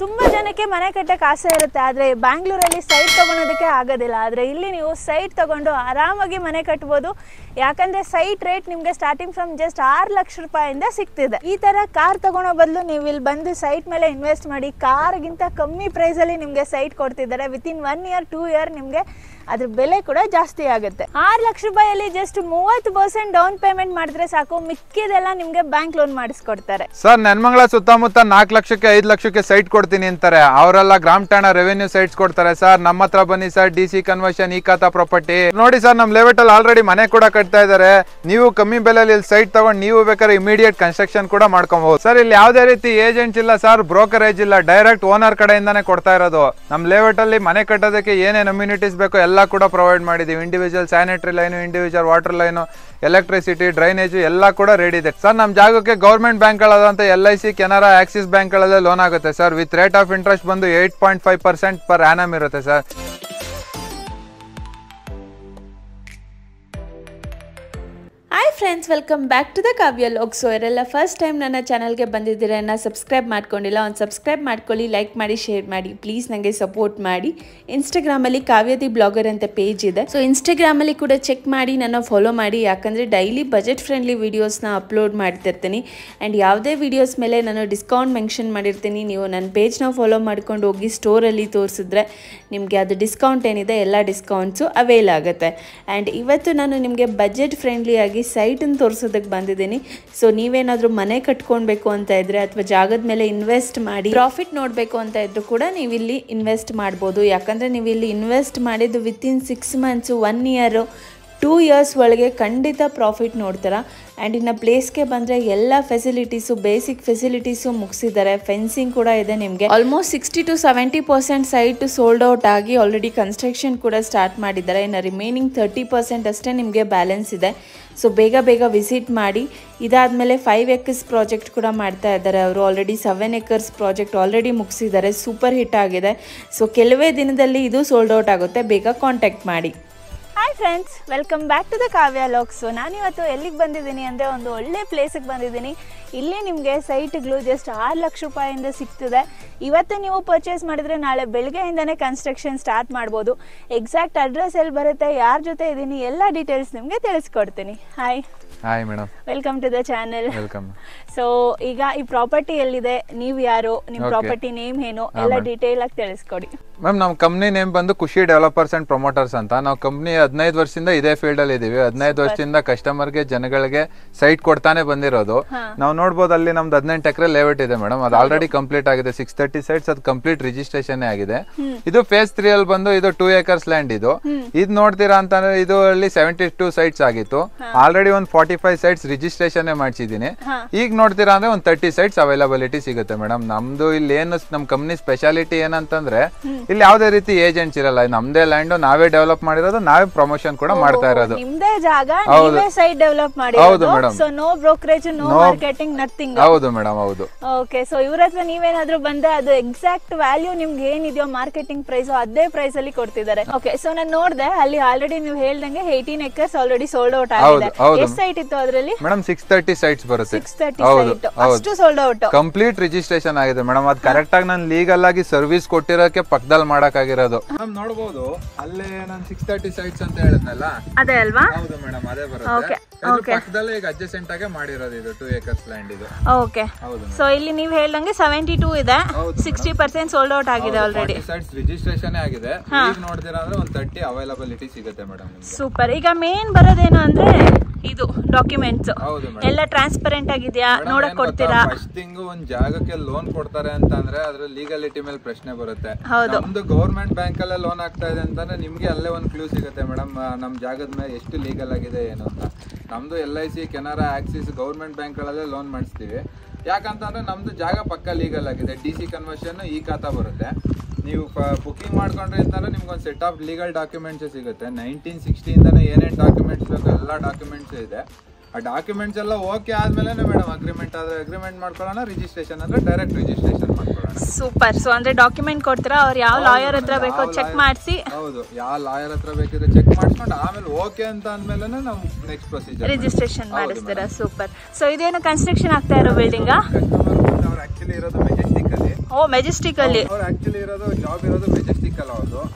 ತುಂಬ ಜನಕ್ಕೆ ಮನೆ ಕಟ್ಟಕ್ಕೆ ಆಸೆ ಇರುತ್ತೆ, ಆದರೆ ಬ್ಯಾಂಗ್ಳೂರಲ್ಲಿ ಸೈಟ್ ತೊಗೊಳೋದಕ್ಕೆ ಆಗೋದಿಲ್ಲ. ಆದರೆ ಇಲ್ಲಿ ನೀವು ಸೈಟ್ ತೊಗೊಂಡು ಆರಾಮಾಗಿ ಮನೆ ಕಟ್ಬೋದು. ಯಾಕಂದರೆ ಸೈಟ್ ರೇಟ್ ನಿಮಗೆ ಸ್ಟಾರ್ಟಿಂಗ್ ಫ್ರಮ್ ಜಸ್ಟ್ 6 ಲಕ್ಷ ರೂಪಾಯಿಂದ ಸಿಗ್ತಿದೆ. ಈ ಥರ ಕಾರ್ ತೊಗೊಳೋ ಬದಲು ನೀವು ಇಲ್ಲಿ ಬಂದು ಸೈಟ್ ಮೇಲೆ ಇನ್ವೆಸ್ಟ್ ಮಾಡಿ ಕಾರ್ಗಿಂತ ಕಮ್ಮಿ ಪ್ರೈಸಲ್ಲಿ ನಿಮಗೆ ಸೈಟ್ ಕೊಡ್ತಿದ್ದಾರೆ. ವಿತಿನ್ 1 ಇಯರ್ 2 ಇಯರ್ ನಿಮಗೆ ಅದ್ರ ಬೆಲೆ ಕೂಡ ಜಾಸ್ತಿ ಆಗುತ್ತೆ. 6 ಲಕ್ಷ ರೂಪಾಯಲ್ಲಿ ಜಸ್ಟ್ 30% ಡೌನ್ ಪೇಮೆಂಟ್ ಮಾಡಿದ್ರೆ ಸಾಕು, ಮಿಕ್ಕಿದೆಲ್ಲ ನಿಮಗೆ ಬ್ಯಾಂಕ್ ಲೋನ್ ಮಾಡಿಸ್ಕೊಡ್ತಾರೆ. ಸರ್ ನೆನ್ಮಂಗಲ ಸುತ್ತಮುತ್ತ 4 ಲಕ್ಷಕ್ಕೆ 5 ಲಕ್ಷಕ್ಕೆ ಸೈಟ್ ಕೊಡ್ತೀನಿ ಅಂತಾರೆ. ಅವರೆಲ್ಲ ಗ್ರಾಮ್ ಠಾಣಾ ರೆವೆನ್ಯೂ ಸೈಟ್ಸ್ ಕೊಡ್ತಾರೆ. ಸರ್ ನಮ್ಮ ಹತ್ರ ಬನ್ನಿ ಸರ್, DC ಕನ್ವರ್ಷನ್, ಈ ಖಾತಾ ಪ್ರಾಪರ್ಟಿ ನೋಡಿ ಸರ್. ನಮ್ ಲೆವೆಟ್ ಅಲ್ಲಿ ಆಲ್ರೆಡಿ ಮನೆ ಕೂಡ ಕಟ್ತಾ ಇದಾರೆ. ನೀವು ಕಮ್ಮಿ ಬೆಲೆಯಲ್ಲಿ ಇಲ್ಲಿ ಸೈಟ್ ತಗೊಂಡು ನೀವು ಬೇಕಾದ್ರೆ ಇಮಿಡಿಯೇಟ್ ಕನ್ಸ್ಟ್ರಕ್ಷನ್ ಕೂಡ ಮಾಡ್ಕೊಬಹುದು ಸರ್. ಇಲ್ಲಿ ಯಾವುದೇ ರೀತಿ ಏಜೆಂಟ್ ಇಲ್ಲ ಸರ್, ಬ್ರೋಕರೇಜ್ ಇಲ್ಲ, ಡೈರೆಕ್ಟ್ ಓನರ್ ಕಡೆಯಿಂದಾನೇ ಕೊಡ್ತಾ ಇರೋದು. ನಮ್ ಲೆವೆಟ್ ಅಲ್ಲಿ ಮನೆ ಕಟ್ಟೋದಕ್ಕೆ ಏನೇನು ಅಮ್ಯುನಿಟೀಸ್ ಬೇಕೋ ಎಲ್ಲ ಕೂಡ ಪ್ರೊವೈಡ್ ಮಾಡಿದೀವಿ. Individual sanitary line, individual water line, electricity, drainage ಎಲ್ಲ ಕೂಡ ರೆಡಿ ಇದೆ ಸರ್. ನಮ್ಮ ಜಾಗಕ್ಕೆ ಗೌರ್ಮೆಂಟ್ ಬ್ಯಾಂಕ್ ಗಳಾದಂತ LIC, ಕೆನರಾ, ಆಕ್ಸಿಸ್ ಬ್ಯಾಂಕ್ ಗಳಲ್ಲೇ ಲೋನ್ ಆಗುತ್ತೆ sir. With rate of interest ಬಂದು 8.5% ಪರ್ ಆನಮ್ ಇರುತ್ತೆ sir. Hi friends, welcome back to the Kavya logs. ಯಾರೆಲ್ಲ ಫಸ್ಟ್ ಟೈಮ್ ನನ್ನ ಚಾನಲ್ಗೆ ಬಂದಿದ್ದೀರಾ, ಸಬ್ಸ್ಕ್ರೈಬ್ ಮಾಡ್ಕೊಂಡಿಲ್ಲ, ಒಂದು ಸಬ್ಸ್ಕ್ರೈಬ್ ಮಾಡ್ಕೊಳ್ಳಿ, ಲೈಕ್ ಮಾಡಿ, ಶೇರ್ ಮಾಡಿ, ಪ್ಲೀಸ್ ನನಗೆ ಸಪೋರ್ಟ್ ಮಾಡಿ. ಇನ್ಸ್ಟಾಗ್ರಾಮಲ್ಲಿ ಕಾವ್ಯದಿ ಬ್ಲಾಗರ್ ಅಂತ ಪೇಜ್ ಇದೆ, ಸೊ ಇನ್ಸ್ಟಾಗ್ರಾಮಲ್ಲಿ ಕೂಡ ಚೆಕ್ ಮಾಡಿ, ನನ್ನ ಫಾಲೋ ಮಾಡಿ. ಯಾಕಂದರೆ ಡೈಲಿ ಬಜೆಟ್ ಫ್ರೆಂಡ್ಲಿ ವೀಡಿಯೋಸ್ನ ಅಪ್ಲೋಡ್ ಮಾಡ್ತಿರ್ತೀನಿ. ಆ್ಯಂಡ್ ಯಾವುದೇ ವೀಡಿಯೋಸ್ ಮೇಲೆ ನಾನು ಡಿಸ್ಕೌಂಟ್ ಮೆನ್ಷನ್ ಮಾಡಿರ್ತೀನಿ. ನೀವು ನನ್ನ ಪೇಜ್ನ ಫಾಲೋ ಮಾಡ್ಕೊಂಡು ಹೋಗಿ ಸ್ಟೋರಲ್ಲಿ ತೋರಿಸಿದ್ರೆ ನಿಮಗೆ ಅದು ಡಿಸ್ಕೌಂಟ್ ಏನಿದೆ ಎಲ್ಲ ಡಿಸ್ಕೌಂಟ್ಸು ಅವೈಲ್ ಆಗುತ್ತೆ. ಆ್ಯಂಡ್ ಇವತ್ತು ನಾನು ನಿಮಗೆ ಬಜೆಟ್ ಫ್ರೆಂಡ್ಲಿಯಾಗಿ ಸೈಟನ್ನು ತೋರಿಸೋದಕ್ಕೆ ಬಂದಿದ್ದೀನಿ. ಸೊ ನೀವೇನಾದರೂ ಮನೆ ಕಟ್ಕೊಳ್ಬೇಕು ಅಂತ ಇದ್ರೆ ಅಥವಾ ಜಾಗದ ಮೇಲೆ ಇನ್ವೆಸ್ಟ್ ಮಾಡಿ ಪ್ರಾಫಿಟ್ ನೋಡಬೇಕು ಅಂತ ಇದ್ರೂ ಕೂಡ ನೀವು ಇಲ್ಲಿ ಇನ್ವೆಸ್ಟ್ ಮಾಡ್ಬೋದು. ಯಾಕಂದರೆ ನೀವು ಇಲ್ಲಿ ಇನ್ವೆಸ್ಟ್ ಮಾಡಿದ್ದು ವಿತಿನ್ 6 ಮಂತ್ಸು, 1 ಇಯರು, 2 ಇಯರ್ಸ್ ಒಳಗೆ ಖಂಡಿತ ಪ್ರಾಫಿಟ್ ನೋಡ್ತೀರಾ. ಆ್ಯಂಡ್ ಇನ್ನು ಪ್ಲೇಸ್ಗೆ ಬಂದರೆ ಎಲ್ಲ ಫೆಸಿಲಿಟೀಸು, ಬೇಸಿಕ್ ಫೆಸಿಲಿಟೀಸು ಮುಗಿಸಿದ್ದಾರೆ. ಫೆನ್ಸಿಂಗ್ ಕೂಡ ಇದೆ. ನಿಮಗೆ almost 60 to 70% site sold out ಆಗಿ ಆಲ್ರೆಡಿ ಕನ್ಸ್ಟ್ರಕ್ಷನ್ ಕೂಡ ಸ್ಟಾರ್ಟ್ ಮಾಡಿದ್ದಾರೆ. ಇನ್ನು ರಿಮೈನಿಂಗ್ 30% ಅಷ್ಟೇ ನಿಮಗೆ ಬ್ಯಾಲೆನ್ಸ್ ಇದೆ. ಸೊ ಬೇಗ ಬೇಗ ವಿಸಿಟ್ ಮಾಡಿ. ಇದಾದಮೇಲೆ 5 acres ಪ್ರಾಜೆಕ್ಟ್ ಕೂಡ ಮಾಡ್ತಾ ಇದ್ದಾರೆ ಅವರು. ಆಲ್ರೆಡಿ 7 acres ಪ್ರಾಜೆಕ್ಟ್ ಆಲ್ರೆಡಿ ಮುಗಿಸಿದ್ದಾರೆ. ಸೂಪರ್ ಹಿಟ್ ಆಗಿದೆ. ಸೊ ಕೆಲವೇ ದಿನದಲ್ಲಿ ಇದು ಸೋಲ್ಡ್ ಔಟ್ ಆಗುತ್ತೆ, ಬೇಗ ಕಾಂಟ್ಯಾಕ್ಟ್ ಮಾಡಿ. Hi friends, welcome back to the Kavya logs. ನಾನಿವತ್ತು ಎಲ್ಲಿಗೆ ಬಂದಿದ್ದೀನಿ ಅಂದರೆ ಒಂದು ಒಳ್ಳೆ ಪ್ಲೇಸಿಗೆ ಬಂದಿದ್ದೀನಿ. ಇಲ್ಲಿ ನಿಮಗೆ ಸೈಟ್ಗಳು ಜಸ್ಟ್ 6 ಲಕ್ಷ ರೂಪಾಯಿಂದ ಸಿಗ್ತದೆ. ಇವತ್ತು ನೀವು ಪರ್ಚೇಸ್ ಮಾಡಿದರೆ ನಾಳೆ ಬೆಳಗ್ಗೆಯಿಂದನೇ ಕನ್ಸ್ಟ್ರಕ್ಷನ್ ಸ್ಟಾರ್ಟ್ ಮಾಡ್ಬೋದು. ಎಕ್ಸಾಕ್ಟ್ ಅಡ್ರೆಸ್ ಎಲ್ಲಿ ಬರುತ್ತೆ, ಯಾರ ಜೊತೆ ಇದ್ದೀನಿ, ಎಲ್ಲ ಡೀಟೇಲ್ಸ್ ನಿಮಗೆ ತಿಳಿಸ್ಕೊಡ್ತೀನಿ. Hi madam, welcome to the channel. Welcome. So ಈಗ ಈ ಪ್ರಾಪರ್ಟಿ ಎಲ್ಲಿದೆ, ನೀವು ಯಾರು, ನಿಮ್ಮ ಪ್ರಾಪರ್ಟಿ ನೇಮ್ ಏನು, ಎಲ್ಲ ಡೀಟೇಲ್ ಆಗಿ ತಿಳಿಸ್ಕೊಡಿ. ಮ್ಯಾಮ್, ನಮ್ಮ ಕಂಪ್ನಿ ನೇಮ್ ಬಂದು ಖುಷಿ ಡೆವಲಪರ್ಸ್ ಅಂಡ್ ಪ್ರಮೋಟರ್ಸ್ ಅಂತ. ನಾವು ಕಂಪ್ನಿ 15 ವರ್ಷದಿಂದ ಇದೇ ಫೀಲ್ಡ್ ಅಲ್ಲಿ ಇದೀವಿ. 15 ವರ್ಷದಿಂದ ಕಸ್ಟಮರ್ಗೆ, ಜನಗಳಿಗೆ ಸೈಟ್ ಕೊಡ್ತಾನೆ ಬಂದಿರೋದು. ನಾವು ನೋಡ್ಬೋದು ಅಲ್ಲಿ ನಮ್ದು 18 ಎಕರೆ ಲೇಔಟ್ ಇದೆ ಮೇಡಮ್. ಅದು ಆಲ್ರೆಡಿ ಕಂಪ್ಲೀಟ್ ಆಗಿದೆ. 630 ಸೈಟ್ಸ್, ಅದು ಕಂಪ್ಲೀಟ್ ರಿಜಿಸ್ಟ್ರೇಷನ್ ಆಗಿದೆ. ಇದು ಫೇಸ್ 3 ಅಲ್ಲಿ ಬಂದು ಇದು 2 acres ಲ್ಯಾಂಡ್. ಇದು ನೋಡ್ತೀರಾ ಅಂತಂದ್ರೆ ಇದು ಅಲ್ಲಿ 72 ಸೈಟ್ಸ್ ಆಗಿತ್ತು. ಆಲ್ರೆಡಿ ಒಂದು 45 ಸೈಟ್ಸ್ ರಿಜಿಸ್ಟ್ರೇಷನ್ ಮಾಡಿಸಿದೀನಿ. ಈಗ ನೋಡ್ತೀರಾ ಅಂದ್ರೆ ಒಂದು 30 ಸೈಟ್ಸ್ ಅವೈಲಬಿಲಿಟಿ ಸಿಗುತ್ತೆ ಮೇಡಮ್. ನಮ್ದು ಇಲ್ಲಿ ಏನು ನಮ್ ಕಂಪ್ನಿ ಸ್ಪೆಷಾಲಿಟಿ ಏನಂತಂದ್ರೆ ಇಲ್ಲಿ ಯಾವುದೇ ರೀತಿ ಏಜೆಂಟ್ಸ್ ಇರಲ್ಲ. ನಮ್ದೇ ಲ್ಯಾಂಡ್, ನಾವೇ ಡೆವಲಪ್ ಮಾಡಿರೋದು, ನಾವೇ ಪ್ರಮೋಷನ್ ಕೂಡ ಮಾಡ್ತಾ ಇರೋದು. ನಿಮ್ದೇ ಜಾಗ, ನೀವೇ ಸೈಟ್ ಡೆವಲಪ್ ಮಾಡಿರೋದು. ಹೌದು madam. So no brokerage, no marketing, nothing. ಹೌದು ಮೇಡಮ್, ಹೌದು. ಓಕೆ, ಸೊ ಇವ್ರ ಹತ್ರ ನೀವೇನಾದ್ರೂ ಬಂದ್ರೆ ಅದು ಎಕ್ಸಾಕ್ಟ್ ವ್ಯಾಲ್ಯೂ ನಿಮ್ಗೆ ಏನಿದೆಯೋ ಮಾರ್ಕೆಟಿಂಗ್ ಪ್ರೈಸ್ ಅದೇ ಪ್ರೈಸ್ ಅಲ್ಲಿ ಕೊಡ್ತಿದ್ದಾರೆ. ಓಕೆ, ಸೊ ನಾನು ನೋಡಿದೆ ಅಲ್ಲಿ ಆಲ್ರೆಡಿ ನೀವು ಹೇಳ್ದಂಗೆ 18 acres ಆಲ್ರೆಡಿ ಸೋಲ್ಡ್ ಔಟ್ ಆಗಿದೆ. ಎಷ್ಟು ಸೈಟ್ ಇತ್ತು ಅದರಲ್ಲಿ ಮೇಡಮ್? 630 ಸೈಟ್ಸ್ ಬರುತ್ತೆ. 630 ಸೈಟ್ ಅಷ್ಟು ಸೋಲ್ಡ್ ಔಟ್, ಕಂಪ್ಲೀಟ್ ರಿಜಿಸ್ಟ್ರೇಷನ್ ಆಗಿದೆ ಮೇಡಮ್. ಅದು ಕರೆಕ್ಟ್ ಆಗಿ ನಾನು ಲೀಗಲ್ ಆಗಿ ಸರ್ವಿಸ್ ಕೊಟ್ಟಿರೋಕೆ ಪಕ್ಕದಲ್ಲಿ ಮಾಡಕ್ಕಾಗಿರೋದು. ನೋಡಬಹುದು ಅಲ್ಲೇ ನಾನು 630 ಸೈಟ್ಸ್ ಅಂತ ಹೇಳಿದ್ನಲ್ಲ, ಅದೇ ಅಲ್ವಾ? ಹೌದು ಮೇಡಮ್, ಅದೇ ಬರುತ್ತೆ. ಪಕ್ಕದಲ್ಲೇ ಈಗ ಅಡ್ಜಸೆಂಟ್ ಆಗಿ ಮಾಡಿರೋದು ಇದು 2 acres ಲ್ಯಾಂಡ್ ಇದು. ಓಕೆ, ಸೊ ಇಲ್ಲಿ ನೀವು ಹೇಳ್ದಂಗೆ 72 ಇದೆ, 60% ಸೋಲ್ಡ್ ಔಟ್ ಆಗಿದೆ ಆಲ್ರೆಡಿ. ಸೈಟ್ಸ್ ರಿಜಿಸ್ಟ್ರೇಷನ್ ಆಗಿದೆ. ಈಗ ನೋಡ್ತೀರಾ ಅಂದ್ರೆ ಒಂದು 30 ಅವೈಲಬಿಲಿಟಿ ಸಿಗುತ್ತೆ ಮೇಡಮ್. ಸೂಪರ್. ಈಗ ಮೇನ್ ಬರೋದೇನು ಅಂದ್ರೆ ಇದು ಡಾಕ್ಯುಮೆಂಟ್ಸ್ ಎಲ್ಲ ಟ್ರಾನ್ಸ್ಪರೆಂಟ್ ಆಗಿದೆಯಾ ನೋಡಕ್ ಕೊಡ್ತೀರಾ? ಫಸ್ಟ್ ಥಿಂಗ್, ಒಂದ್ ಜಾಗಕ್ಕೆ ಲೋನ್ ಕೊಡ್ತಾರೆ ಅಂತ ಅಂದ್ರೆ ಅದ್ರ ಲೀಗಲಿಟಿ ಮೇಲೆ ಪ್ರಶ್ನೆ ಬರುತ್ತೆ. ಹೌದು. ನಮ್ದು ಗವರ್ಮೆಂಟ್ ಬ್ಯಾಂಕ್ ಅಲ್ಲೇ ಲೋನ್ ಆಗ್ತಾ ಇದೆ ಅಂತಂದ್ರೆ ನಿಮ್ಗೆ ಅಲ್ಲೇ ಒಂದು ಕ್ಲೂ ಸಿಗುತ್ತೆ ಮೇಡಮ್, ನಮ್ ಜಾಗದ ಮೇಲೆ ಎಷ್ಟು ಲೀಗಲ್ ಆಗಿದೆ ಏನು ಅಂತ. ನಮ್ದು LIC, Canara, Axis, government bank ಗಳಲ್ಲೇ ಲೋನ್ ಮಾಡಿಸ್ತೀವಿ. ಯಾಕಂತಂದ್ರೆ ನಮ್ದು ಜಾಗ ಪಕ್ಕ ಲೀಗಲ್ ಆಗಿದೆ. DC ಕನ್ವರ್ಷನ್, ಈ ಖಾತಾ ಬರುತ್ತೆ. ನೀವು ಬುಕಿಂಗ್ ಮಾಡ್ಕೊಂಡ್ರಿ ಅಂತಂದ್ರೆ ನಿಮ್ಗೆ ಒಂದು ಸೆಟ್ ಆಫ್ ಲೀಗಲ್ ಡಾಕ್ಯುಮೆಂಟ್ಸ್ ಸಿಗುತ್ತೆ. 1960 ಇಂದಾನೆ ಏನೇನು ಡಾಕ್ಯುಮೆಂಟ್ಸ್ ಬೇಕು ಎಲ್ಲ ಡಾಕ್ಯುಮೆಂಟ್ಸ್ ಇದೆ. ಆ ಡಾಕ್ಯುಮೆಂಟ್ಸ್ ಎಲ್ಲ ಓಕೆ ಆದ್ಮೇಲೆ ಮೇಡಮ್ ಅಗ್ರಿಮೆಂಟ್ ಆದ್ರೆ ಅಗ್ರಿಮೆಂಟ್ ಮಾಡ್ಕೊಳ್ಳೋಣ, ರಿಜಿಸ್ಟ್ರೇಷನ್ ಅಂದ್ರೆ ಡೈರೆಕ್ಟ್ ರಿಜಿಸ್ಟ್ರೇಷನ್ ಮಾಡ್ಕೊಳ್ಳೋಣ. ಸೂಪರ್. ಸೊ ಅಂದ್ರೆ ಡಾಕ್ಯುಮೆಂಟ್ ಕೊಡ್ತೀರಾ, ಅವ್ರು ಯಾವ ಲಾಯರ್ ಹತ್ರ ಬೇಕೋ ಚೆಕ್ ಮಾಡಿಸಿ. ಹೌದು, ಯಾವ ಲಾಯರ್ ಹತ್ರ ಬೇಕಿದ್ರೆ ಚೆಕ್ ಮಾಡ್ಕೊಂಡು ಆಮೇಲೆ ಓಕೆ ಅಂತ ಅಂದ್ಮೇಲೆ ನಾವು ನೆಕ್ಸ್ಟ್ ಪ್ರೊಸೀಜರ್ ರಿಜಿಸ್ಟ್ರೇಷನ್ ಮಾಡಿಸ್ತೀರಾ. ಸೂಪರ್. ಸೊ ಇದೇನು ಕನ್ಸ್ಟ್ರಕ್ಷನ್ ಆಗ್ತಾ ಇರೋ ಬಿಲ್ಡಿಂಗ್? ಕಸ್ಟಮರ್ ಅವ್ರು ಆಕ್ಚುಲಿ ಇರೋದು ಮೆಜೆಸ್ಟಿಕ್ ಅಲ್ಲಿ. ಓ ಮೆಜೆಸ್ಟಿಕ್ ಅಲ್ಲಿ. ಅವ್ರು ಆಕ್ಚುಲಿ ಇರೋದು ಜಾಬ್ ಇರೋದು ಮೆಜೆಸ್ಟಿಕ್ ಅಲ್ಲಿ.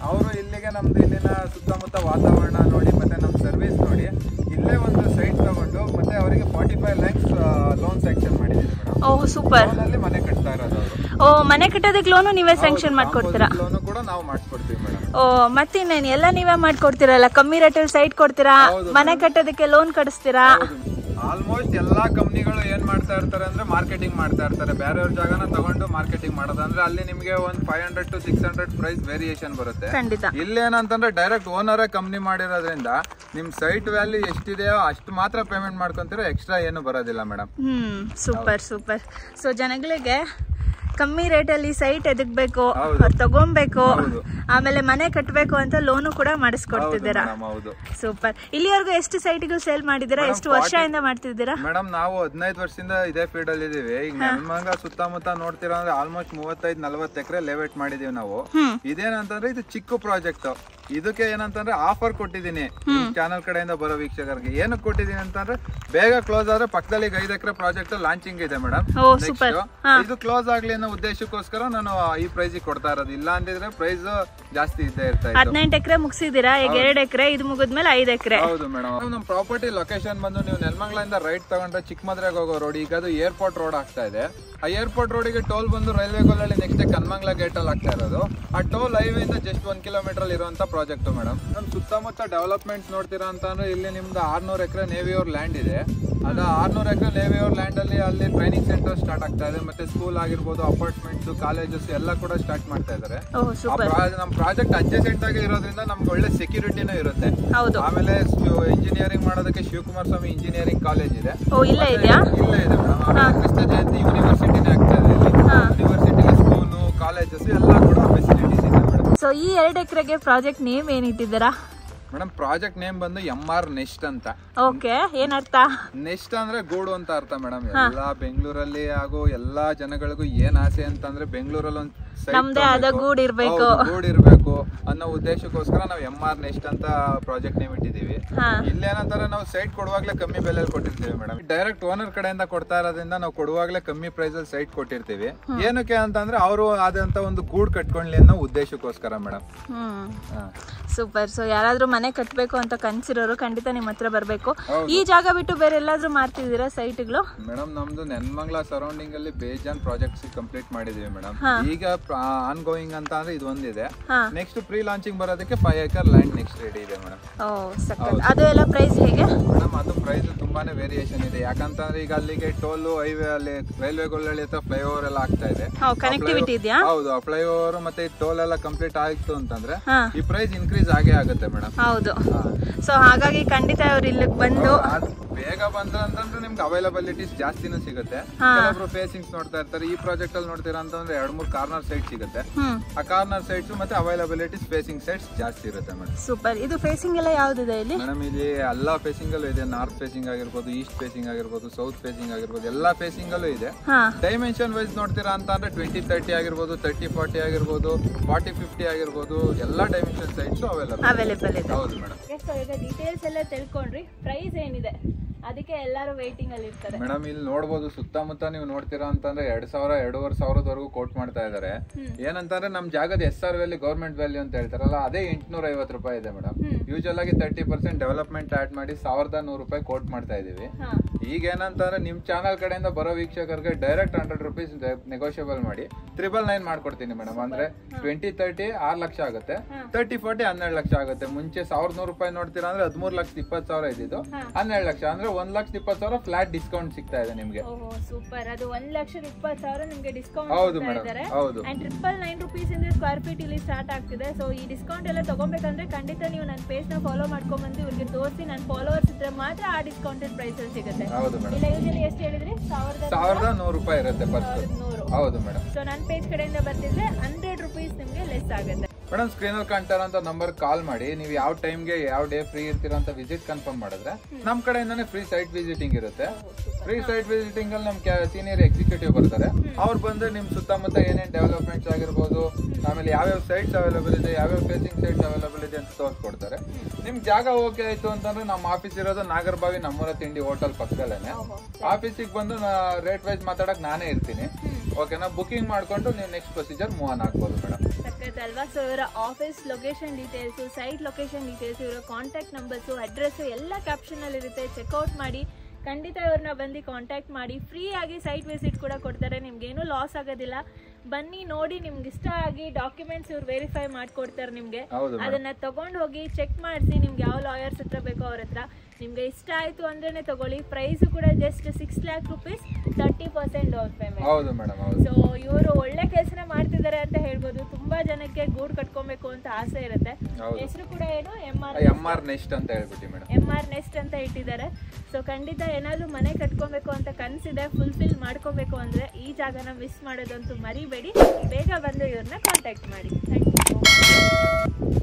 ಅವರು ಇಲ್ಲಿಗೆ ನಮ್ದು ಇಲ್ಲಿನ ಸುತ್ತಮುತ್ತ ವಾತಾವರಣ ನೋಡಿ ಮತ್ತೆ ನಮ್ ಸರ್ವಿಸ್ ನೋಡಿ ಇಲ್ಲೇ ಒಂದು ಸೈಟ್ ತಗೊಂಡು ಮತ್ತೆ ಅವರಿಗೆ 45 lakhs ಲೋನ್ ಸ್ಯಾಂಕ್ಷನ್ ಮಾಡಿದ್ದೀವಿ ಮೇಡಮ್. ಓಹ್ ಸೂಪರ್. ಅಲ್ಲಿ ಮನೆ ಕಟ್ತಾ ಇರೋದು ಅವರು. ಓ ಮನೆ ಕಟ್ಟೋದಕ್ಕೆ ಲೋನು ನೀವೇ ಸ್ಯಾಂಕ್ಷನ್ ಮಾಡ್ಕೊಡ್ತೀರಾ? ಲೋನು ಕೂಡ ನಾವು ಮಾಡ್ಕೊಡ್ತೀವಿ ಮೇಡಮ್. ಓ ಮತ್ತಿನ್ನೇನು ಎಲ್ಲ ನೀವೇ ಮಾಡ್ಕೊಡ್ತೀರಲ್ಲ, ಕಮ್ಮಿ ರೇಟಲ್ಲಿ ಸೈಟ್ ಕೊಡ್ತೀರಾ, ಮನೆ ಕಟ್ಟೋದಕ್ಕೆ ಲೋನ್ ಕಟ್ಟಿಸ್ತೀರಾ? ಆಲ್ಮೋಸ್ಟ್ ಎಲ್ಲಾ ಕಂಪ್ನಿಗಳು ಏನ್ ಮಾಡ್ತಾ ಇರ್ತಾರೆ ಅಂದ್ರೆ ಮಾರ್ಕೆಟಿಂಗ್ ಮಾಡ್ತಾ ಇರ್ತಾರೆ. ಬೇರೆಯವ್ರ ಜಾಗನ ತಗೊಂಡು ಮಾರ್ಕೆಟಿಂಗ್ ಮಾಡೋದಂದ್ರೆ ಅಲ್ಲಿ ನಿಮ್ಗೆ ಒಂದು 500 to 600 ಪ್ರೈಸ್ ವೇರಿಯೇಷನ್ ಬರುತ್ತೆ. ಖಂಡಿತ. ಇಲ್ಲೇನಂತಂದ್ರೆ ಡೈರೆಕ್ಟ್ ಓನರೇ ಕಂಪ್ನಿ ಮಾಡಿರೋದ್ರಿಂದ ನಿಮ್ ಸೈಟ್ ವ್ಯಾಲ್ಯೂ ಎಷ್ಟಿದೆಯೋ ಅಷ್ಟು ಮಾತ್ರ ಪೇಮೆಂಟ್ ಮಾಡ್ಕೊಂತೀರಾ, ಎಕ್ಸ್ಟ್ರಾ ಏನು ಬರೋದಿಲ್ಲ ಮೇಡಮ್. Super super. ಸೊ ಜನಗಳಿಗೆ ಕಮ್ಮಿ ರೇಟಲ್ಲಿ ಸೈಟ್ ಎದಕ್ಬೇಕು, ತಗೊಬೇಕು, ಆಮೇಲೆ ಮನೆ ಕಟ್ಟಬೇಕು ಅಂತ ಲೋನು ಕೂಡ ಮಾಡಿಸ್ಕೊಡ್ತಿದ್ದೀರಾ. ಸೂಪರ್. ಇಲ್ಲಿವರೆಗೂ ಎಷ್ಟು ಸೈಟ್ಗಳು ಸೇಲ್ ಮಾಡಿದ್ದೀರಾ? ಎಷ್ಟು ವರ್ಷದಿಂದ ಮಾಡ್ತಿದ್ದೀರಾ? ಮೇಡಮ್ ನಾವು 15 ವರ್ಷದಿಂದ ಇದೇ ಫೀಲ್ಡ್ ಅಲ್ಲಿ ಇದೀವಿ. ಈಗ ನೆಲಮಂಗಲ ಸುತ್ತಮುತ್ತ ನೋಡ್ತೀರಾ ಅಂದ್ರೆ ಆಲ್ಮೋಸ್ಟ್ 35-40 ಎಕರೆ ಲೇಔಟ್ ಮಾಡಿದೀವಿ ನಾವು. ಇದೇನಂತಂದ್ರೆ ಇದು ಚಿಕ್ಕ ಪ್ರಾಜೆಕ್ಟ್. ಇದಕ್ಕೆ ಏನಂತಂದ್ರೆ ಆಫರ್ ಕೊಟ್ಟಿದ್ದೀನಿ ಚಾನಲ್ ಕಡೆಯಿಂದ ಬರೋ ವೀಕ್ಷಕರಿಗೆ. ಏನಕ್ಕೆ ಕೊಟ್ಟಿದ್ದೀನಿ ಅಂತಂದ್ರೆ ಬೇಗ ಕ್ಲೋಸ್ ಆದ್ರೆ ಪಕ್ಕದಲ್ಲಿ 5 ಎಕರೆ ಪ್ರಾಜೆಕ್ಟ್ ಲಾಂಚಿಂಗ್ ಇದೆ ಮೇಡಮ್. ಇದು ಕ್ಲೋಸ್ ಆಗ್ಲಿ ಅನ್ನೋ ಉದ್ದೇಶಕ್ಕೋಸ್ಕರ ನಾನು ಈ ಪ್ರೈಸ್ ಕೊಡ್ತಾ ಇರೋದು. ಇಲ್ಲ ಅಂದಿದ್ರೆ ಪ್ರೈಸ್ ಜಾಸ್ತಿ ಇದ್ದೇ ಇರ್ತಾ ಇದೆ. 18 ಎಕರೆ ಮುಗಿಸಿದೀರಾ, ಈಗ 2 ಎಕರೆ, ಇದು ಮುಗಿದ್ಮೇಲೆ 5 ಎಕರೆ. ಹೌದು ಮೇಡಮ್. ನಮ್ ಪ್ರಾಪರ್ಟಿ ಲೊಕೇಶನ್ ಬಂದು ನೀವು ನೆಲಮಂಗಲದಿಂದ ರೈಟ್ ತಗೊಂಡ್ರೆ ಚಿಕ್ಕಮದ್ರೆಗೆ ಹೋಗೋ ರೋಡ್. ಈಗ ಅದು ಏರ್ಪೋರ್ಟ್ ರೋಡ್ ಆಗ್ತಾ ಇದೆ. ಆ ಏರ್ಪೋರ್ಟ್ ರೋಡಿಗೆ ಟೋಲ್ ಬಂದು ರೈಲ್ವೆ ಗೋಲಲ್ಲಿ ನೆಕ್ಸ್ಟ್ ಕನ್ಮಂಗ್ಲ ಗೇಟ್ ಅಲ್ಲಿ ಆಗ್ತಾ ಇರೋದು. ಆ ಟೋಲ್ ಹೈವೇ ಇಂದ ಜಸ್ಟ್ 1 kilometer ಅಲ್ಲಿ ಇರುವಂತ ಪ್ರಾಜೆಕ್ಟ್ ಮೇಡಮ್. ನಮ್ ಸುತ್ತಮುತ್ತ ಡೆವಲಪ್ಮೆಂಟ್ಸ್ ನೋಡ್ತೀರಾ ಅಂತಂದ್ರೆ ಇಲ್ಲಿ ನಿಮ್ದು 600 ಎಕರೆ ನೇವಿ ಅವ್ರ ಲ್ಯಾಂಡ್ ಇದೆ. ಅದ 600 ಎಕರೆ ನೇವಿ ಅವ್ರ ಲ್ಯಾಂಡ್ ಅಲ್ಲಿ ಟ್ರೈನಿಂಗ್ ಸೆಂಟರ್ ಸ್ಟಾರ್ಟ್ ಆಗ್ತಾ ಇದೆ. ಮತ್ತೆ ಸ್ಕೂಲ್ ಆಗಿರ್ಬೋದು, ಅಪಾರ್ಟ್ಮೆಂಟ್ಸ್, ಕಾಲೇಜಸ್ ಎಲ್ಲ ಕೂಡ ಸ್ಟಾರ್ಟ್ ಮಾಡ್ತಾ ಇದಾರೆ. ನಮ್ ಪ್ರಾಜೆಕ್ಟ್ ಅಡ್ಜಸೆಂಟ್ ಆಗಿ ಇರೋದ್ರಿಂದ ನಮ್ಗೆ ಒಳ್ಳೆ ಸೆಕ್ಯೂರಿಟಿನೂ ಇರುತ್ತೆ. ಆಮೇಲೆ ಇಂಜಿನಿಯರಿಂಗ್ ಮಾಡೋದಕ್ಕೆ ಶಿವಕುಮಾರ ಸ್ವಾಮಿ ಇಂಜಿನಿಯರಿಂಗ್ ಕಾಲೇಜ್ ಇದೆ. ಇಲ್ಲೇ ಇದೆಯಾ? ಇಲ್ಲೇ ಇದೆ ಮೇಡಮ್. ಕೃಷ್ಣ ಜಯಂತಿ ಯೂನಿವರ್ಸಿಟಿನೇ ಆಗ್ತಾ ಇದೆ. ಯೂನಿವರ್ಸಿಟಿ, ಸ್ಕೂಲು, ಕಾಲೇಜಸ್ ಎಲ್ಲ ಕೂಡ ಫೆಸಿಲಿಟೀಸ್ ಇದೆ ಮೇಡಮ್. ಸೊ ಈ 2 ಎಕರೆಗೆ ಪ್ರಾಜೆಕ್ಟ್ ನೇಮ್ ಏನಿಟ್ಟಿದ್ದೀರಾ? ಮೇಡಮ್ ಪ್ರಾಜೆಕ್ಟ್ ನೇಮ್ ಬಂದು MR ನೆಸ್ಟ್ ಅಂತ. ಓಕೆ, ಏನರ್ಥ? ನೆಸ್ಟ್ ಅಂದ್ರೆ ಗೂಡು ಅಂತ ಅರ್ಥ ಮೇಡಮ್. ಎಲ್ಲಾ ಬೆಂಗಳೂರಲ್ಲಿ ಹಾಗೂ ಎಲ್ಲಾ ಜನಗಳಿಗೂ ಏನ್ ಆಸೆ ಅಂತಂದ್ರೆ ಬೆಂಗಳೂರಲ್ಲಿ ಒಂದು ನಮ್ದೇ ಆದ ಗೂಡು ಇರ್ಬೇಕು ಅನ್ನೋ ಉದ್ದೇಶಕ್ಕೋಸ್ಕರ ನಾವು MR ನೆಸ್ಟ್ ಅಂತ ಪ್ರಾಜೆಕ್ಟ್ ನೇಮ್ ಇಟ್ಟಿದೀವಿ. ಇಲ್ಲೇನಂತಾರೆ ನಾವು ಸೈಟ್ ಕೊಡುವಾಗ್ಲೇ ಕಮ್ಮಿ ಬೆಲೆಯಲ್ಲಿ ಕೊಟ್ಟಿರ್ತೀವಿ ಮೇಡಮ್. ಡೈರೆಕ್ಟ್ ಓನರ್ ಕಡೆಯಿಂದ ಕೊಡ್ತಾ ಇರೋದ್ರಿಂದ ನಾವು ಕೊಡುವಾಗ್ಲೇ ಕಮ್ಮಿ ಪ್ರೈಸ್ ಅಲ್ಲಿ ಸೈಟ್ ಕೊಟ್ಟಿರ್ತೀವಿ. ಏನಕ್ಕೆ ಅಂತಂದ್ರೆ ಅವರು ಆದಂತ ಒಂದು ಗೂಡು ಕಟ್ಕೊಂಡ್ಲಿ ಅನ್ನೋ ಉದ್ದೇಶಕ್ಕೋಸ್ಕರ ಮೇಡಮ್. ಸೂಪರ್. ಸೊ ಯಾರಾದ್ರೂ ಮನೆ ಕಟ್ಟಬೇಕು ಅಂತ ಕನ್ಸಿರೋರು ಖಂಡಿತ ನಿಮ್ಮ ಹತ್ರ ಬರ್ಬೇಕು. ಈ ಜಾಗ ಬಿಟ್ಟು ಬೇರೆ ಎಲ್ಲಾದ್ರೂ ಮಾಡ್ತಿದ್ದೀರಾ ಸೈಟ್ಗಳು? ಮೇಡಮ್ ನಮ್ದು ನೆಲಮಂಗಲ ಸರೌಂಡಿಂಗ್ ಅಲ್ಲಿ ಬೇಜಾನ್ ಪ್ರಾಜೆಕ್ಟ್ಸ್ ಕಂಪ್ಲೀಟ್ ಮಾಡಿದೀವಿ ಮೇಡಮ್. ಈಗ ಆನ್ ಗೋಯಿಂಗ್ ಅಂತ ಅಂದ್ರೆ ಇದು ಒಂದಿದೆ. ನೆಕ್ಸ್ಟ್ ಪ್ರೀ ಲಾಂಚಿಂಗ್ ಬರೋದಕ್ಕೆ 5 acre ಲ್ಯಾಂಡ್ ನೆಕ್ಸ್ಟ್ ರೆಡಿ ಇದೆ ಮೇಡಮ್. ಅದು ಎಲ್ಲ ಪ್ರೈಸ್ ಹೇಗೆ ಮೇಡಮ್? ಅದು ಪ್ರೈಸ್ ತುಂಬಾನೇ ವೇರಿಯೇಷನ್ ಇದೆ. ಯಾಕಂತಂದ್ರೆ ಈಗ ಅಲ್ಲಿಗೆ ಟೋಲ್, ಹೈವೇ, ಅಲ್ಲಿ ರೈಲ್ವೆ ಗೋಲಹಳ್ಳಿ ಹತ್ರ ಫ್ಲೈಓವರ್ ಎಲ್ಲ ಆಗ್ತಾ ಇದೆ. ಕನೆಕ್ಟಿವಿಟಿ ಇದೆಯಾ? ಹೌದು, ಫ್ಲೈಓವರ್ ಮತ್ತೆ ಟೋಲ್ ಎಲ್ಲ ಕಂಪ್ಲೀಟ್ ಆಯ್ತು ಅಂತಂದ್ರೆ ಈ ಪ್ರೈಸ್ ಇನ್ಕ್ರೀಸ್ ಆಗೇ ಆಗುತ್ತೆ ಮೇಡಮ್. ಹೌದು. ಸೊ ಹಾಗಾಗಿ ಖಂಡಿತ ಅವ್ರು ಇಲ್ಲಿಗೆ ಬಂದು ಬೇಗ ಬಂದ್ರೆ ಅಂತಂದ್ರೆ ನಿಮ್ಗೆ ಅವೈಲಬಿಲಿಟೀಸ್ ಜಾಸ್ತಿನೂ ಸಿಗುತ್ತೆ. ಕೆಲವೊಬ್ರು ಫೇಸಿಂಗ್ಸ್ ನೋಡ್ತಾ ಇರ್ತಾರೆ. ಈ ಪ್ರಾಜೆಕ್ಟ್ ಅಲ್ಲಿ ನೋಡ್ತೀರಾ ಅಂತಂದ್ರೆ 2-3 ಕಾರ್ನರ್ ಸೈಟ್ ಸಿಗುತ್ತೆ. ಆ ಕಾರ್ನರ್ ಸೈಟ್ಸ್ ಮತ್ತೆ ಅವೈಲಬಿಲಿಟೀಸ್ ಫೇಸಿಂಗ್ ಸೈಟ್ಸ್ ಜಾಸ್ತಿ ಇರುತ್ತೆ ಮೇಡಮ್. ಸೂಪರ್. ಇದು ಫೇಸಿಂಗ್ ಎಲ್ಲ ಯಾವ್ದಿದೆ ಇಲ್ಲಿ ಮೇಡಮ್? ಇಲ್ಲಿ ಎಲ್ಲಾ ಫೇಸಿಂಗ್ ಅಲ್ಲೂ ಇದೆ. ನಾರ್ತ್ ಫೇಸಿಂಗ್ ಆಗಿರ್ಬೋದು, ಈಸ್ಟ್ ಫೇಸಿಂಗ್ ಆಗಿರ್ಬೋದು, ಸೌತ್ ಫೇಸಿಂಗ್ ಆಗಿರ್ಬೋದು, ಎಲ್ಲಾ ಫೇಸಿಂಗ್ ಅಲ್ಲೂ ಇದೆ. ಡೈಮೆನ್ಷನ್ ವೈಸ್ ನೋಡ್ತೀರಾ ಅಂತ ಅಂದ್ರೆ 20-30 ಆಗಿರ್ಬೋದು, 30-40 ಆಗಿರ್ಬೋದು, 40-50 ಆಗಿರ್ಬೋದು, ಎಲ್ಲಾ ಡೈಮೆನ್ಷನ್ ಸೈಟ್ಸ್ ಅವೈಲಬಲ್ ಇದೆ. ಹೌದು ಮೇಡಮ್. ಈಗ ಡೀಟೇಲ್ಸ್ ಎಲ್ಲ ತಿಳ್ಕೊಂಡ್ರಿ. ಪ್ರೈಸ್ ಏನಿದೆ ಅದಕ್ಕೆ ಎಲ್ಲರೂ ವೇಟಿಂಗ್ ಅಲ್ಲಿ ಇರ್ತಾರೆ ಮೇಡಮ್. ಇಲ್ಲಿ ನೋಡ್ಬೋದು ಸುತ್ತಮುತ್ತ ನೀವು ನೋಡ್ತೀರಾ ಅಂತಂದ್ರೆ 2,000-2,500 ವರೆಗೂ ಮಾಡ್ತಾ ಇದಾರೆ. ಏನಂತಂದ್ರೆ ನಮ್ ಜಾಗದ SR ವ್ಯಾಲ್ಯೂ, ಗೌರ್ಮೆಂಟ್ ವ್ಯಾಲ್ಯೂ ಅಂತ ಹೇಳ್ತಾರಲ್ಲ, ಅದೇ 850 ರೂಪಾಯಿ ಇದೆ ಮೇಡಮ್. ಯೂಶಲ್ ಆಗಿ 30% ಡೆವಲಪ್ಮೆಂಟ್ ಆಡ್ ಮಾಡಿ 1,100 ರೂಪಾಯಿ ಕೋಟ್ ಮಾಡ್ತಾ ಇದೀವಿ. ಈಗ ಏನಂತಂದ್ರೆ ನಿಮ್ ಚಾನಲ್ ಕಡೆಯಿಂದ ಬರೋ ವೀಕ್ಷಕರಿಗೆ ಡೈರೆಕ್ಟ್ 100 ರೂಪೀಸ್ ನೆಗೋಷಿಯಬಲ್ ಮಾಡಿ 999 ಮಾಡ್ಕೊಡ್ತೀನಿ ಮೇಡಮ್. ಅಂದ್ರೆ 20-30 6 ಲಕ್ಷ ಆಗುತ್ತೆ, 30-40 12 ಲಕ್ಷ ಆಗುತ್ತೆ. ಮುಂಚೆ 1,100 ರೂಪಾಯಿ ನೋಡ್ತೀರಾ ಅಂದ್ರೆ 13,20,000 ಇದ್ದಿದ್ದು 12 ಲಕ್ಷ ಅಂದ್ರೆ 1,20,000 ಫ್ಲಾಟ್ ಡಿಸ್ಕೌಂಟ್ ಸಿಗ್ತಾ ಇದೆ ನಿಮ್ಗೆ. ಸೂಪರ್. ಅದು 1,20,000 ನಿಮ್ಗೆ ಡಿಸ್ಕೌಂಟ್. ಹೌದು ಮೇಡಮ್. ಹೌದು. 999 ರೂಪೀಸ್ ಇಂದ ಸ್ಕ್ವೇರ್ ಫೀಟ್ ಇಲ್ಲಿ ಸ್ಟಾರ್ಟ್ ಆಗ್ತಿದೆ. ಸೊ ಈ ಡಿಸ್ಕೌಂಟ್ ಎಲ್ಲ ತಗೋಬೇಕಂದ್ರೆ ಖಂಡಿತ ನೀವು ನನ್ನ ಪೇಜ್ ನ ಫಾಲೋ ಮಾಡ್ಕೊಂಡ್ ಬಂದು ಇವ್ರಿಗೆ ತೋರಿಸಿ ನನ್ನ ಫಾಲೋವರ್ಸ್ ಇದ್ರೆ ಮಾತ್ರ ಆ ಡಿಸ್ಕೌಂಟೆಡ್ ಪ್ರೈಸ್ ಅಲ್ಲಿ ಸಿಗುತ್ತೆ. ಹೌದು ಮೇಡಮ್. ಇಲ್ಲ ಯೂಶಲಿ ಎಷ್ಟು ಹೇಳಿದ್ರಿ? 1,100 ರೂಪಾಯಿ ಇರುತ್ತೆ ಪರ್ ಸ್ಕ್ವೇರ್. ಹೌದು ಮೇಡಮ್. ಸೊ ನನ್ನ ಪೇಜ್ ಕಡೆಯಿಂದ ಬರ್ತಿದ್ರೆ 100 ರೂಪೀಸ್ ನಿಮ್ಗೆ ಲೆಸ್ ಆಗುತ್ತೆ ಮೇಡಮ್. ಸ್ಕ್ರೀನ್ ಅಲ್ಲಿ ಕಾಣ್ತಾರಂತ ನಂಬರ್ ಕಾಲ್ ಮಾಡಿ ನೀವು ಯಾವ ಟೈಮ್ಗೆ ಯಾವ ಡೇ ಫ್ರೀ ಇರ್ತೀರಾ ಅಂತ ವಿಸಿಟ್ ಕನ್ಫರ್ಮ್ ಮಾಡಿದ್ರೆ ನಮ್ ಕಡೆಯಿಂದಾನೆ ಫ್ರೀ ಸೈಟ್ ವಿಸಿಟಿಂಗ್ ಇರುತ್ತೆ. ಫ್ರೀ ಸೈಟ್ ವಿಸಿಟಿಂಗ್ ಅಲ್ಲಿ ನಮ್ ಸೀನಿಯರ್ ಎಕ್ಸಿಕ್ಯೂಟಿವ್ ಬರ್ತಾರೆ. ಅವ್ರು ಬಂದು ನಿಮ್ ಸುತ್ತಮುತ್ತ ಏನೇನ್ ಡೆವಲಪ್ಮೆಂಟ್ಸ್ ಆಗಿರ್ಬೋದು, ಆಮೇಲೆ ಯಾವ್ಯಾವ ಸೈಟ್ಸ್ ಅವೈಲಬಲ್ ಇದೆ, ಯಾವ್ಯಾವ ಫೇಸಿಂಗ್ ಸೈಟ್ಸ್ ಅವೈಲಬಲ್ ಇದೆ ಅಂತ ತೋರಿಸ್ಕೊಡ್ತಾರೆ. ನಿಮ್ ಜಾಗ ಓಕೆ ಆಯ್ತು ಅಂತಂದ್ರೆ ನಮ್ಮ ಆಫೀಸ್ ಇರೋದು ನಾಗರಬಾವಿ ನಮ್ಮೂರ ತಿಂಡಿ ಹೋಟೆಲ್ ಪಕ್ಕದಲ್ಲೇನೆ. ಆಫೀಸಿಗೆ ಬಂದು ರೇಟ್ ವೈಸ್ ಮಾತಾಡಕ್ ನಾನೇ ಇರ್ತೀನಿ. ಓಕೆನಾ. ಬುಕಿಂಗ್ ಮಾಡ್ಕೊಂಡು ನೀವು ನೆಕ್ಸ್ಟ್ ಪ್ರೊಸೀಜರ್ ಮೂವ್ ಆನ್ ಆಗ್ಬೋದು ಮೇಡಮ್. ಸಕ್ಕತ್ತಲ್ವಾ. ಸೊ ಇವರ office location details, site location details, ಇವರ ಕಾಂಟ್ಯಾಕ್ಟ್ ನಂಬರ್ಸು, ಅಡ್ರೆಸ್ಸು ಎಲ್ಲ ಕ್ಯಾಪ್ಷನಲ್ಲಿ ಇರುತ್ತೆ. ಚೆಕ್ಔಟ್ ಮಾಡಿ, ಖಂಡಿತ ಇವ್ರನ್ನ ಬಂದು ಕಾಂಟ್ಯಾಕ್ಟ್ ಮಾಡಿ. ಫ್ರೀ ಆಗಿ ಸೈಟ್ ವಿಸಿಟ್ ಕೂಡ ಕೊಡ್ತಾರೆ, ನಿಮ್ಗೇನು ಲಾಸ್ ಆಗೋದಿಲ್ಲ. ಬನ್ನಿ ನೋಡಿ, ನಿಮ್ಗೆ ಇಷ್ಟ ಆಗಿ ಡಾಕ್ಯುಮೆಂಟ್ಸ್ ಇವ್ರು ವೆರಿಫೈ ಮಾಡ್ಕೊಡ್ತಾರೆ ನಿಮ್ಗೆ. ಅದನ್ನ ತಗೊಂಡು ಹೋಗಿ ಚೆಕ್ ಮಾಡಿಸಿ, ನಿಮ್ಗೆ ಯಾವ ಲಾಯರ್ಸ್ ಹತ್ರ ಬೇಕೋ ಅವ್ರ ಹತ್ರ. ನಿಮ್ಗೆ ಇಷ್ಟ ಆಯ್ತು ಅಂದ್ರೇನೆ ತಗೊಳ್ಳಿ. ಪ್ರೈಸ್ ಕೂಡ just 6 lakh rupees, 30% down payment. ಹೌದು ಮೇಡಮ್. ಸೊ ಇವರು ಒಳ್ಳೆ ಕೆಲಸನ ಮಾಡ್ತಿದ್ದಾರೆ ಅಂತ ಹೇಳ್ಬೋದು. ತುಂಬಾ ಜನಕ್ಕೆ ಗೂಡ್ ಕಟ್ಕೊಬೇಕು ಅಂತ ಆಸೆ ಇರುತ್ತೆ. ಹೆಸರು ಕೂಡ ಏನು MR ನೆಸ್ಟ್ ಅಂತ ಹೇಳ್ಬಿಟ್ಟು ಮೇಡಮ್, MR ನೆಸ್ಟ್ ಅಂತ ಇಟ್ಟಿದ್ದಾರೆ. ಸೊ ಖಂಡಿತ ಏನಾದ್ರು ಮನೆ ಕಟ್ಕೊಬೇಕು ಅಂತ ಕನಸಿದೆ, ಫುಲ್ಫಿಲ್ ಮಾಡ್ಕೋಬೇಕು ಅಂದ್ರೆ ಈ ಜಾಗನ ಮಿಸ್ ಮಾಡೋದಂತೂ ಮರಿಬೇಡಿ. ಬೇಗ ಬಂದು ಇವ್ರನ್ನ ಕಾಂಟ್ಯಾಕ್ಟ್ ಮಾಡಿ. Thank you.